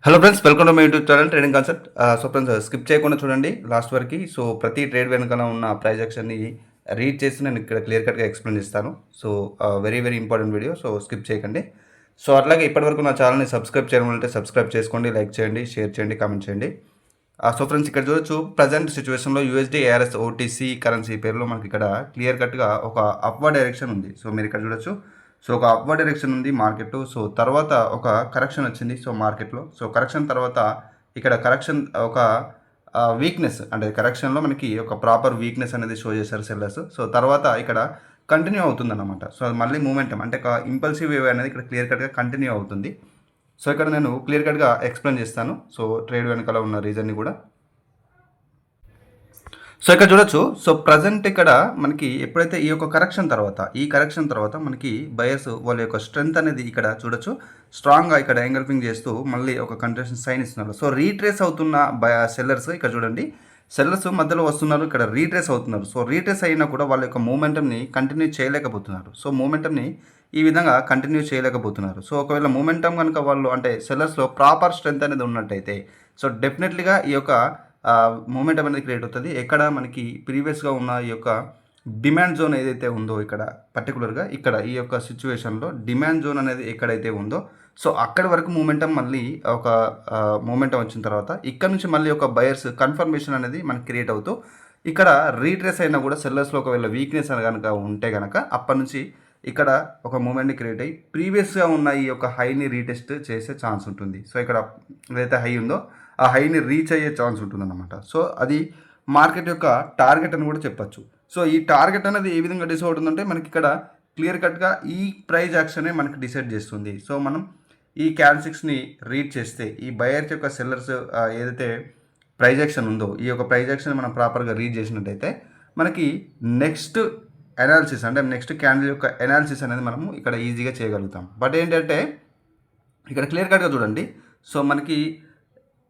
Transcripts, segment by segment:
Hello friends, welcome to my YouTube channel trading concept. So friends, skip చేయకుండా చూడండి last వరకు. So ప్రతి trade వెనకాల ఉన్న ప్రైస్ యాక్షన్ని రీడ్ చేసి నేను ఇక్కడ క్లియర్ కట్గా ఎక్స్ప్లెయిన్ చేస్తాను. So very very important video, so skip చేయకండి. సో అట్లాగే ఇప్పటివరకు నా ఛానల్ని సబ్స్క్రైబ్ చేయడం సబ్స్క్రైబ్ చేసుకోండి, లైక్ చేయండి, షేర్ చేయండి, కామెంట్ చేయండి. సో ఫ్రెండ్స్, ఇక్కడ చూడొచ్చు ప్రజెంట్ సిచ్యువేషన్లో యూఎస్డీ ఏఆర్ఎస్ ఓటీసీ కరెన్సీ పేరులో మనకి ఇక్కడ క్లియర్ కట్గా ఒక అప్వర్డ్ డైరెక్షన్ ఉంది. సో మీరు ఇక్కడ చూడొచ్చు. సో ఒక అప్వర్డ్ డైరెక్షన్ ఉంది మార్కెట్. సో తర్వాత ఒక కరెక్షన్ వచ్చింది. సో మార్కెట్లో సో కరెక్షన్ తర్వాత ఇక్కడ కరెక్షన్ ఒక వీక్నెస్, అంటే కరెక్షన్లో మనకి ఒక ప్రాపర్ వీక్నెస్ అనేది షో చేశారు సెల్లర్స్. సో తర్వాత ఇక్కడ కంటిన్యూ అవుతుంది అన్నమాట. సో అది మళ్ళీ మూమెంటం, అంటే ఒక ఇంపల్సివ్ వేవ్ అనేది ఇక్కడ క్లియర్ కట్గా కంటిన్యూ అవుతుంది. సో ఇక్కడ నేను క్లియర్ కట్గా ఎక్స్ప్లెయిన్ చేస్తాను. సో ట్రేడ్ వెనకాల ఉన్న రీజన్ని కూడా. సో ఇక్కడ చూడొచ్చు. సో ప్రజెంట్ ఇక్కడ మనకి ఎప్పుడైతే ఈ యొక్క కరెక్షన్ తర్వాత మనకి బయర్స్ వాళ్ళ యొక్క స్ట్రెంత్ అనేది ఇక్కడ చూడొచ్చు స్ట్రాంగ్గా ఇక్కడ ఎంగల్ఫింగ్ చేస్తూ మళ్ళీ ఒక కంట్రేషన్ సైన్ ఇస్తున్నారు. సో రీట్రేస్ అవుతున్న సెల్లర్స్ ఇక్కడ చూడండి, సెల్లర్స్ మధ్యలో వస్తున్నారు, ఇక్కడ రీట్రేస్ అవుతున్నారు. సో రీట్రేస్ అయినా కూడా వాళ్ళ యొక్క మూమెంటంని కంటిన్యూ చేయలేకపోతున్నారు. సో మూమెంటంని ఈ విధంగా కంటిన్యూ చేయలేకపోతున్నారు. సో ఒకవేళ మూమెంటం కనుక వాళ్ళు అంటే సెల్లర్స్లో ప్రాపర్ స్ట్రెంత్ అనేది ఉన్నట్టయితే సో డెఫినెట్లీగా ఈ యొక్క మూమెంటం అనేది క్రియేట్ అవుతుంది. ఎక్కడ మనకి ప్రీవియస్గా ఉన్న ఈ యొక్క డిమాండ్ జోన్ ఏదైతే ఉందో ఇక్కడ పర్టికులర్గా ఇక్కడ ఈ యొక్క సిచ్యువేషన్లో డిమాండ్ జోన్ అనేది ఎక్కడైతే ఉందో సో అక్కడి వరకు మూమెంటం మళ్ళీ ఒక మూమెంటం వచ్చిన తర్వాత ఇక్కడ నుంచి మళ్ళీ ఒక బయర్స్ కన్ఫర్మేషన్ అనేది మనకి క్రియేట్ అవుతూ ఇక్కడ రీట్రేస్ అయినా కూడా సెల్లర్స్లో ఒకవేళ వీక్నెస్ అని కనుక ఉంటే కనుక అప్పటి నుంచి ఇక్కడ ఒక మూమెంట్ని క్రియేట్ అయ్యి ప్రీవియస్గా ఉన్న ఈ యొక్క హైని రీటెస్ట్ చేసే ఛాన్స్ ఉంటుంది. సో ఇక్కడ ఏదైతే హై ఉందో ఆ హైని రీచ్ అయ్యే ఛాన్స్ ఉంటుందన్నమాట. సో అది మార్కెట్ యొక్క టార్గెట్ అని కూడా చెప్పచ్చు. సో ఈ టార్గెట్ అనేది ఏ విధంగా డిసైడ్ అవుతుందంటే మనకి ఇక్కడ క్లియర్ కట్గా ఈ ప్రైజ్ యాక్షనే మనకి డిసైడ్ చేస్తుంది. సో మనం ఈ క్యాండిల్స్ని రీడ్ చేస్తే ఈ బయర్స్ యొక్క సెల్లర్స్ ఏదైతే ప్రైజ్ యాక్షన్ ఉందో ఈ యొక్క ప్రైజ్ యాక్షన్ మనం ప్రాపర్గా రీడ్ చేసినట్టయితే మనకి నెక్స్ట్ అనాలిసిస్ అంటే నెక్స్ట్ క్యాండిల్ యొక్క అనాలిసిస్ అనేది మనము ఇక్కడ ఈజీగా చేయగలుగుతాం. బట్ ఏంటంటే ఇక్కడ క్లియర్ కట్గా చూడండి. సో మనకి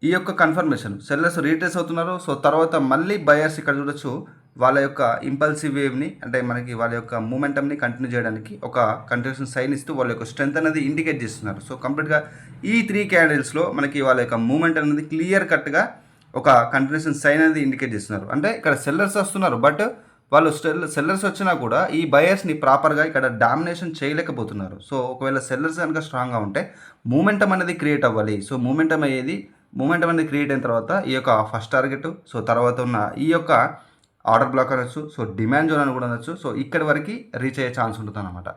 ఈ యొక్క కన్ఫర్మేషన్ సెల్లర్స్ రీట్రేస్ అవుతున్నారు. సో తర్వాత మళ్ళీ బయర్స్ ఇక్కడ చూడొచ్చు వాళ్ళ యొక్క ఇంపల్సివ్ వేవ్ని అంటే మనకి వాళ్ళ యొక్క మూమెంటంని కంటిన్యూ చేయడానికి ఒక కంటిన్యూషన్ సైన్ ఇస్తూ వాళ్ళ యొక్క స్ట్రెంత్ అనేది ఇండికేట్ చేస్తున్నారు. సో కంప్లీట్గా ఈ 3 క్యాండిల్స్లో మనకి వాళ్ళ యొక్క మూమెంట్ అనేది క్లియర్ కట్గా ఒక కంటిన్యూషన్ సైన్ అనేది ఇండికేట్ చేస్తున్నారు. అంటే ఇక్కడ సెల్లర్స్ వస్తున్నారు, బట్ వాళ్ళు సెల్లర్స్ వచ్చినా కూడా ఈ బయర్స్ని ప్రాపర్గా ఇక్కడ డామినేషన్ చేయలేకపోతున్నారు. సో ఒకవేళ సెల్లర్స్ కనుక స్ట్రాంగ్గా ఉంటే మూమెంటం అనేది క్రియేట్ అవ్వాలి. సో మూమెంటం అనేది క్రియేట్ అయిన తర్వాత ఈ యొక్క ఫస్ట్ టార్గెట్, సో తర్వాత ఉన్న ఈ యొక్క ఆర్డర్ బ్లాక్ అనొచ్చు, సో డిమాండ్ జోన్ అని కూడా అనొచ్చు. సో ఇక్కడి వరకు రీచ్ అయ్యే ఛాన్స్ ఉంటుంది అనమాట.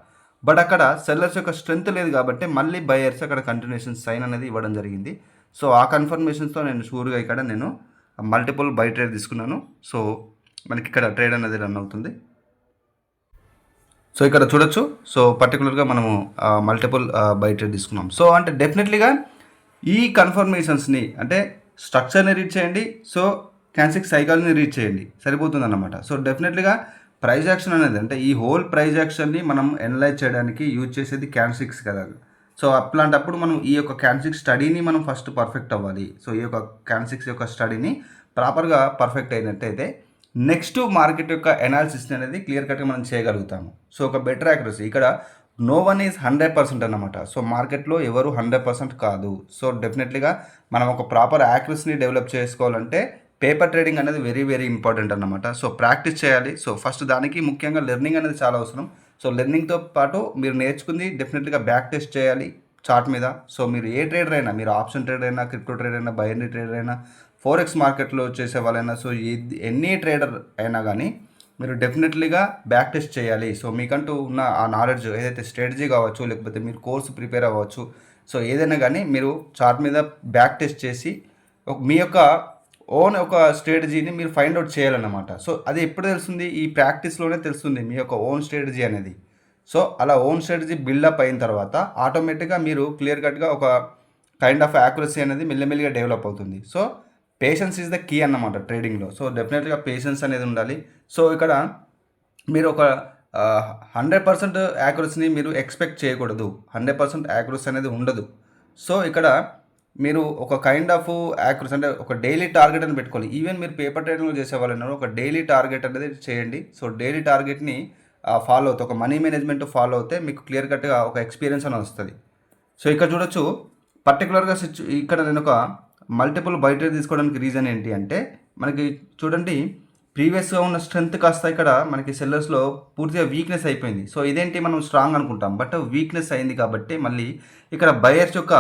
బట్ అక్కడ సెల్లర్స్ యొక్క స్ట్రెంత్ లేదు కాబట్టి మళ్ళీ బయర్స్ అక్కడ కంటిన్యూషన్ సైన్ అనేది ఇవ్వడం జరిగింది. సో ఆ కన్ఫర్మేషన్స్తో నేను షూర్గా ఇక్కడ నేను మల్టిపుల్ బై ట్రేడ్ తీసుకున్నాను. సో మనకి ఇక్కడ ట్రేడ్ అనేది రన్ అవుతుంది. సో ఇక్కడ చూడొచ్చు. సో పర్టికులర్గా మనము మల్టిపుల్ బై ట్రేడ్ తీసుకున్నాం. సో అంటే డెఫినెట్లీగా ఈ కన్ఫర్మేషన్స్ని అంటే స్ట్రక్చర్ని రీడ్ చేయండి, సో క్యాండిల్స్ సైకిల్ని రీడ్ చేయండి, సరిపోతుంది అన్నమాట. సో డెఫినెట్లీగా ప్రైజ్ యాక్షన్ అనేది అంటే ఈ హోల్ ప్రైజ్ యాక్షన్ని మనం ఎనలైజ్ చేయడానికి యూజ్ చేసేది క్యాండిల్స్ కదా. సో అట్లాంటప్పుడు మనం ఈ యొక్క క్యాండిల్స్ స్టడీని మనం ఫస్ట్ పర్ఫెక్ట్ అవ్వాలి. సో ఈ యొక్క క్యాండిల్స్ యొక్క స్టడీని ప్రాపర్గా పర్ఫెక్ట్ అయినట్టయితే నెక్స్ట్ మార్కెట్ యొక్క అనాలిసిస్ అనేది క్లియర్ కట్గా మనం చేయగలుగుతాము. సో ఒక బెటర్ యాక్యురసీ ఇక్కడ నో వన్ ఈజ్ 100% అన్నమాట. సో మార్కెట్లో ఎవరు 100% కాదు. సో డెఫినెట్లీగా మనం ఒక ప్రాపర్ యాక్యురసీని డెవలప్ చేసుకోవాలంటే పేపర్ ట్రేడింగ్ అనేది వెరీ వెరీ ఇంపార్టెంట్ అన్నమాట. సో ప్రాక్టీస్ చేయాలి. సో ఫస్ట్ దానికి ముఖ్యంగా లెర్నింగ్ అనేది చాలా అవసరం. సో లెర్నింగ్తో పాటు మీరు నేర్చుకుంది డెఫినెట్లీగా బ్యాక్ టెస్ట్ చేయాలి చార్ట్ మీద. సో మీరు ఏ ట్రేడర్ అయినా, మీరు ఆప్షన్ ట్రేడర్ అయినా, క్రిప్టో ట్రేడర్ అయినా, బైనరీ ట్రేడర్ అయినా, ఫోరెక్స్ మార్కెట్లో చేసే వాళ్ళైనా, సో ఎనీ ట్రేడర్ అయినా కానీ మీరు డెఫినెట్లీగా బ్యాక్ టెస్ట్ చేయాలి. సో మీకంటూ ఉన్న ఆ నాలెడ్జ్ ఏదైతే స్ట్రాటజీ కావచ్చు, లేకపోతే మీరు కోర్సు ప్రిపేర్ అవ్వచ్చు, సో ఏదైనా కానీ మీరు చార్ట్ మీద బ్యాక్ టెస్ట్ చేసి మీ యొక్క ఓన్ ఒక స్ట్రాటజీని మీరు ఫైండ్ అవుట్ చేయాలన్నమాట. సో అది ఎప్పుడు తెలుస్తుంది? ఈ ప్రాక్టీస్లోనే తెలుస్తుంది మీ యొక్క ఓన్ స్ట్రాటజీ అనేది. సో అలా ఓన్ స్ట్రాటజీ బిల్డప్ అయిన తర్వాత ఆటోమేటిక్గా మీరు క్లియర్ కట్గా ఒక కైండ్ ఆఫ్ యాక్యురసీ అనేది మెల్లమెల్లిగా డెవలప్ అవుతుంది. So patience is the key అన్నమాట ట్రేడింగ్లో. సో డెఫినెట్గా పేషెన్స్ అనేది ఉండాలి. సో ఇక్కడ మీరు ఒక 100% యాక్యురసీని మీరు ఎక్స్పెక్ట్ చేయకూడదు. 100% యాక్యురసీ అనేది ఉండదు. సో ఇక్కడ మీరు ఒక కైండ్ ఆఫ్ యాక్యురసీ అంటే ఒక డైలీ టార్గెట్ అని పెట్టుకోవాలి. ఈవెన్ మీరు పేపర్ ట్రేడింగ్లో చేసే వాళ్ళు ఒక డైలీ టార్గెట్ అనేది చేయండి. సో డైలీ టార్గెట్ని ఫాలో అవుతే ఒక మనీ మేనేజ్మెంట్ ఫాలో అవుతే మీకు క్లియర్ కట్గా ఒక ఎక్స్పీరియన్స్ అని వస్తుంది. సో ఇక్కడ చూడొచ్చు పర్టికులర్గా ఇక్కడ నేను ఒక మల్టిపుల్ బై ట్రేడ్ తీసుకోవడానికి రీజన్ ఏంటి అంటే మనకి చూడండి ప్రీవియస్గా ఉన్న స్ట్రెంత్ కాస్త ఇక్కడ మనకి సెల్లర్స్లో పూర్తిగా వీక్నెస్ అయిపోయింది. సో ఇదేంటి మనం స్ట్రాంగ్ అనుకుంటాం, బట్ వీక్నెస్ అయింది కాబట్టి మళ్ళీ ఇక్కడ బయర్స్ యొక్క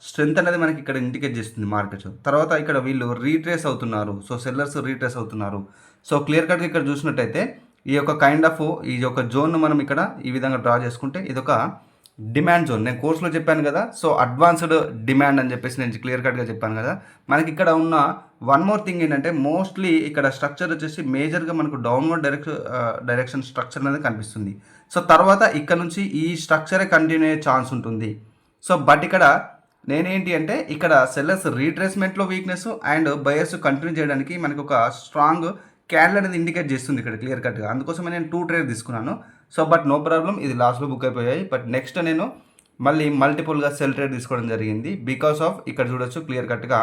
స్ట్రెంత్ అనేది మనకి ఇక్కడ ఇండికేట్ చేస్తుంది మార్కెట్. తర్వాత ఇక్కడ వీళ్ళు రీట్రేస్ అవుతున్నారు, సో సెల్లర్స్ రీట్రేస్ అవుతున్నారు. సో క్లియర్ కట్గా ఇక్కడ చూసినట్టయితే ఈ యొక్క కైండ్ ఆఫ్ ఈ యొక్క జోన్ను మనం ఇక్కడ ఈ విధంగా డ్రా చేసుకుంటే ఇదొక డిమాండ్ జోన్. నేను కోర్సులో చెప్పాను కదా, సో అడ్వాన్స్డ్ డిమాండ్ అని చెప్పేసి నేను క్లియర్ కట్గా చెప్పాను కదా. మనకి ఇక్కడ ఉన్న వన్ మోర్ థింగ్ ఏంటంటే మోస్ట్లీ ఇక్కడ స్ట్రక్చర్ వచ్చేసి మేజర్గా మనకు డౌన్వర్డ్ డైరెక్షన్ స్ట్రక్చర్ అనేది కనిపిస్తుంది. సో తర్వాత ఇక్కడ నుంచి ఈ స్ట్రక్చరే కంటిన్యూ అయ్యే ఛాన్స్ ఉంటుంది. సో బట్ ఇక్కడ నేనేంటి అంటే ఇక్కడ సెల్లర్స్ రీట్రేస్మెంట్లో వీక్నెస్ అండ్ బయర్స్ కంటిన్యూ చేయడానికి మనకు ఒక స్ట్రాంగ్ క్యాండిల్ అనేది ఇండికేట్ చేస్తుంది ఇక్కడ క్లియర్ కట్గా. అందుకోసమే నేను 2 ట్రేడ్ తీసుకున్నాను. సో బట్ నో ప్రాబ్లం, ఇది లాస్ట్లో బుక్ అయిపోయాయి. బట్ నెక్స్ట్ నేను మళ్ళీ మల్టిపుల్గా సెల్ ట్రేడ్ తీసుకోవడం జరిగింది బికాస్ ఆఫ్ ఇక్కడ చూడొచ్చు క్లియర్ కట్గా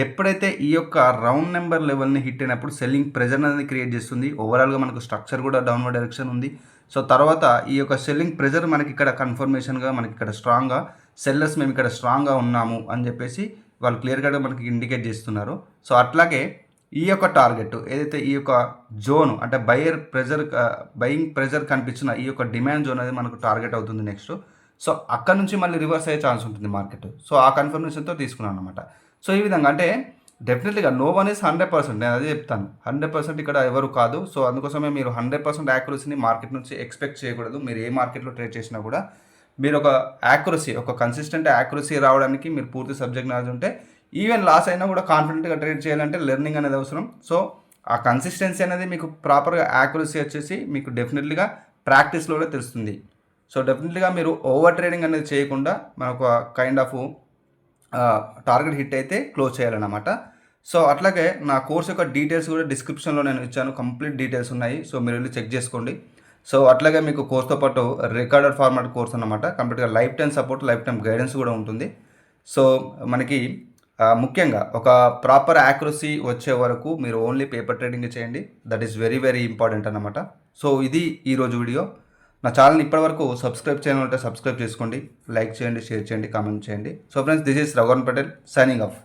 ఎప్పుడైతే ఈ యొక్క రౌండ్ నెంబర్ లెవెల్ని హిట్ అయినప్పుడు సెల్లింగ్ ప్రెజర్ అనేది క్రియేట్ చేస్తుంది. ఓవరాల్గా మనకు స్ట్రక్చర్ కూడా డౌన్వర్డ్ డైరెక్షన్ ఉంది. సో తర్వాత ఈ యొక్క సెల్లింగ్ ప్రెజర్ మనకి ఇక్కడ కన్ఫర్మేషన్గా మనకి ఇక్కడ స్ట్రాంగ్గా సెల్లర్స్ మేము ఇక్కడ స్ట్రాంగ్గా ఉన్నాము అని చెప్పేసి వాళ్ళు క్లియర్ కట్గా మనకి ఇండికేట్ చేస్తున్నారు. సో అట్లాగే ఈ యొక్క టార్గెట్ ఏదైతే ఈ యొక్క జోన్ అంటే బయింగ్ ప్రెజర్ కనిపించిన ఈ యొక్క డిమాండ్ జోన్ అనేది మనకు టార్గెట్ అవుతుంది నెక్స్ట్. సో అక్కడ నుంచి మళ్ళీ రివర్స్ అయ్యే ఛాన్స్ ఉంటుంది మార్కెట్. సో ఆ కన్ఫర్మేషన్తో తీసుకున్నాను అనమాట. సో ఈ విధంగా అంటే డెఫినెట్లీగా నో వన్ ఈస్ 100%, నేను అదే చెప్తాను. 100% ఇక్కడ ఎవరు కాదు. సో అందుకోసమే మీరు 100% యాక్యురసీని మార్కెట్ నుంచి ఎక్స్పెక్ట్ చేయకూడదు. మీరు ఏ మార్కెట్లో ట్రేడ్ చేసినా కూడా మీరు ఒక యాక్యురసీ, ఒక కన్సిస్టెంట్ యాక్యురసీ రావడానికి మీరు పూర్తి సబ్జెక్ట్ నాలెడ్జ్ ఉంటే ఈవెన్ లాస్ అయినా కూడా కాన్ఫిడెంట్గా ట్రేడ్ చేయాలంటే లెర్నింగ్ అనేది అవసరం. సో ఆ కన్సిస్టెన్సీ అనేది మీకు ప్రాపర్గా యాక్యురసీ వచ్చేసి మీకు డెఫినెట్లీగా ప్రాక్టీస్లోనే తెలుస్తుంది. సో డెఫినెట్లీగా మీరు ఓవర్ ట్రేడింగ్ అనేది చేయకుండా మనకు కైండ్ ఆఫ్ టార్గెట్ హిట్ అయితే క్లోజ్ చేయాలన్నమాట. సో అట్లాగే నా కోర్స్ యొక్క డీటెయిల్స్ కూడా డిస్క్రిప్షన్లో నేను ఇచ్చాను, కంప్లీట్ డీటెయిల్స్ ఉన్నాయి. సో మీరు వెళ్ళి చెక్ చేసుకోండి. సో అట్లాగే మీకు కోర్స్తో పాటు రికార్డెడ్ ఫార్మాట్ కోర్స్ అన్నమాట. కంప్లీట్గా life time support, life time guidance కూడా ఉంటుంది. సో మనకి ముఖ్యంగా ఒక ప్రాపర్ యాక్యురసీ వచ్చే వరకు మీరు ఓన్లీ పేపర్ ట్రేడింగ్ చేయండి. That is very very important అనమాట. సో ఇది ఈరోజు వీడియో. నా ఛానల్ని ఇప్పటివరకు సబ్స్క్రైబ్ చేయాలంటే సబ్స్క్రైబ్ చేసుకోండి, లైక్ చేయండి, షేర్ చేయండి, కామెంట్ చేయండి. So friends, this is Raghuvaran Patel signing off.